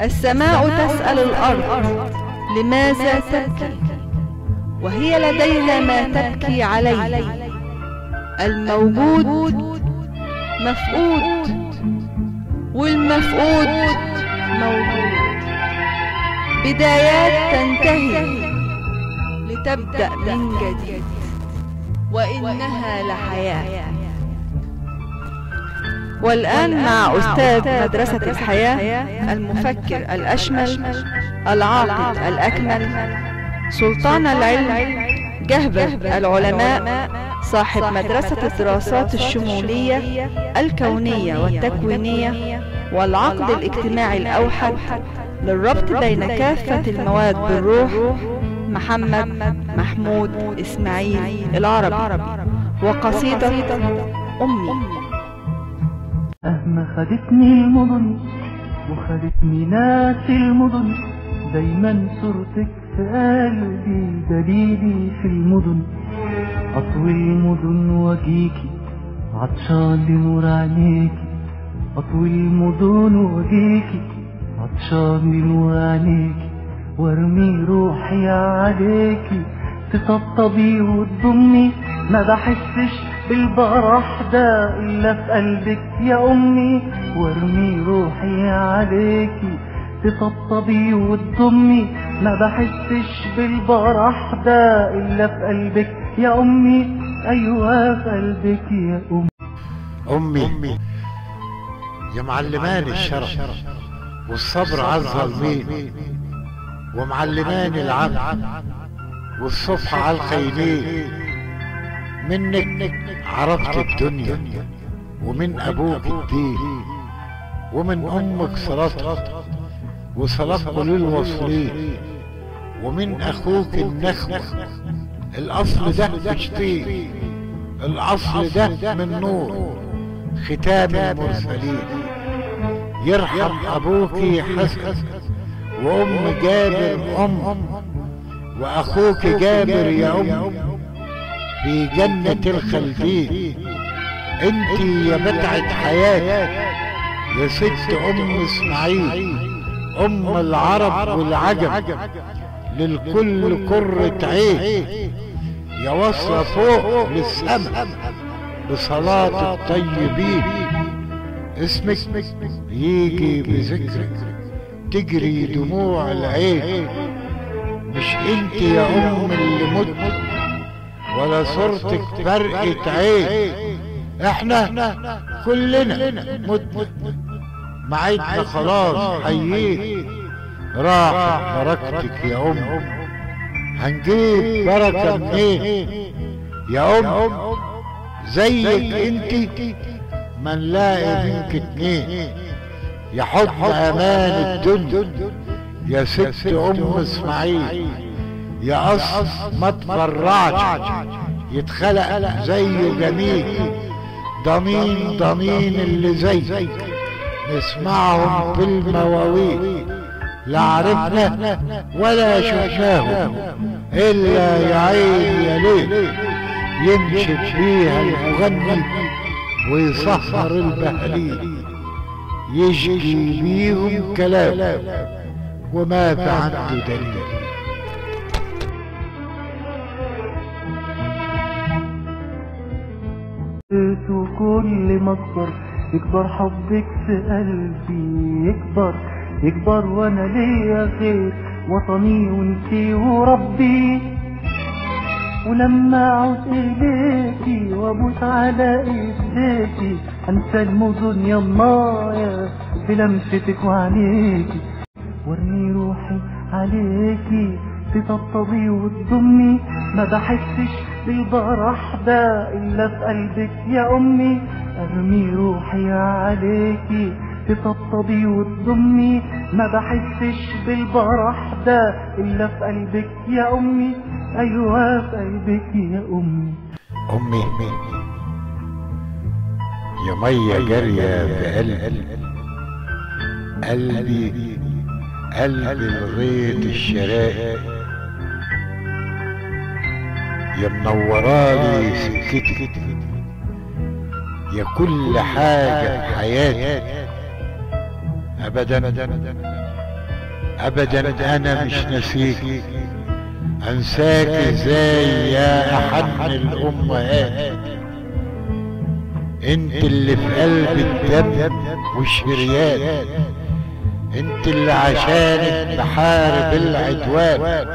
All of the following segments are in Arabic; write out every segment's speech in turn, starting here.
السماء تسأل الأرض لماذا تبكي وهي لديها ما تبكي عليه. الموجود مفقود والمفقود موجود. بدايات تنتهي لتبدأ من جديد، وإنها لحياة. والآن مع أستاذ مدرسة الحياة، المفكر الأشمل، العاقل الأكمل، سلطان العلم، جهبذ العلماء، صاحب مدرسة الدراسات الشمولية الكونية والتكوينية والعقد الاجتماعي الأوحد للربط بين كافة المواد بالروح، محمد محمود إسماعيل العربي، وقصيدة أمي. خدتني المدن وخدتني ناس المدن، دايما صورتك في قلبي دليلي في المدن. أطوي المدن واجيكي عطشان لنور عينيكي، أطوي المدن واجيكي عطشان لنور عينيكي، وارمي روحي عليكي تطبطبي وتضمي، ما بحسش بالبرح ده إلا في قلبك يا أمي، وارمي روحي عليكي تطبطبي وتضمي، ما بحسش بالبرح ده إلا في قلبك يا أمي، أيوة في قلبك يا أمي. أمي يا معلماني الشرف والصبر على الظالمين، ومعلماني العمل والصفح على الخيلين. منك عرفت الدنيا، ومن أبوك الدين، ومن أمك صلاتك وصلاة للوصلين، ومن أخوك النخوة. الأصل ده مش طين، الأصل ده من نور ختام المرسلين. يرحم أبوك حسن وأم جابر وأخوك جابر يا في جنة الخلدين. انتي يا متعة حياتي يا ست اسماعيل، العرب والعجم، للكل كرة عين، يا واصلة فوق للسما بصلاة الطيبين. اسمك يجي بذكرك تجري دموع العين. مش انت يا اللي مت ولا صورتك فرقة عين، احنا كلنا مت معيدنا خلاص حيين. راح بركتك يا هنجيب بركة منين يا زيك انت ما نلاقي منك اتنين. يا حب امان الدنيا يا ست اسماعيل، يا اصل ما تفرعش يتخلق زيه جميل. ضمين اللي زي نسمعهم في المواويل، لا عرفنا ولا شفناهم الا يا عين يا ليل. ينشد فيها المغني ويسهر البهليل، يشكي بيهم كلام وما في عنده دليل. كل ما اكبر يكبر حبك في قلبي، يكبر وانا ليا غير وطني وانتي وربي. ولما اعود اليكي وابوس على ايديكي انسى المدن يا مايا بلمستك وعليكي، وارمي روحي عليكي تطبطبي وتضمي، ما بحسش بالبرح ده الا في قلبك يا امي. ارمي روحي عليكي تطبطبي وتضمي، ما بحسش بالبرح ده الا في قلبك يا امي، ايوه في قلبك يا امي. يا ميه جاريه في قلبي الغيط الشرائي، يا منورالي سكتي، يا كل حاجة في حياتي. أبدا ابدا انا مش ناسيك، انساك ازاي يا احن الامهات؟ انت اللي في قلب الدم والشريان، انت اللي عشانك بحارب العدوان،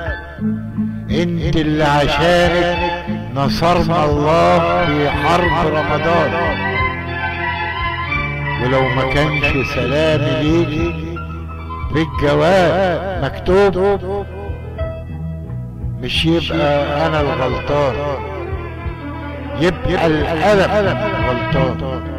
انت اللي عشانك نصرنا الله في حرب رمضان. ولو ما كانش سلامي ليكي في الجواب مكتوب، مش يبقى انا الغلطان، يبقى القلم غلطان.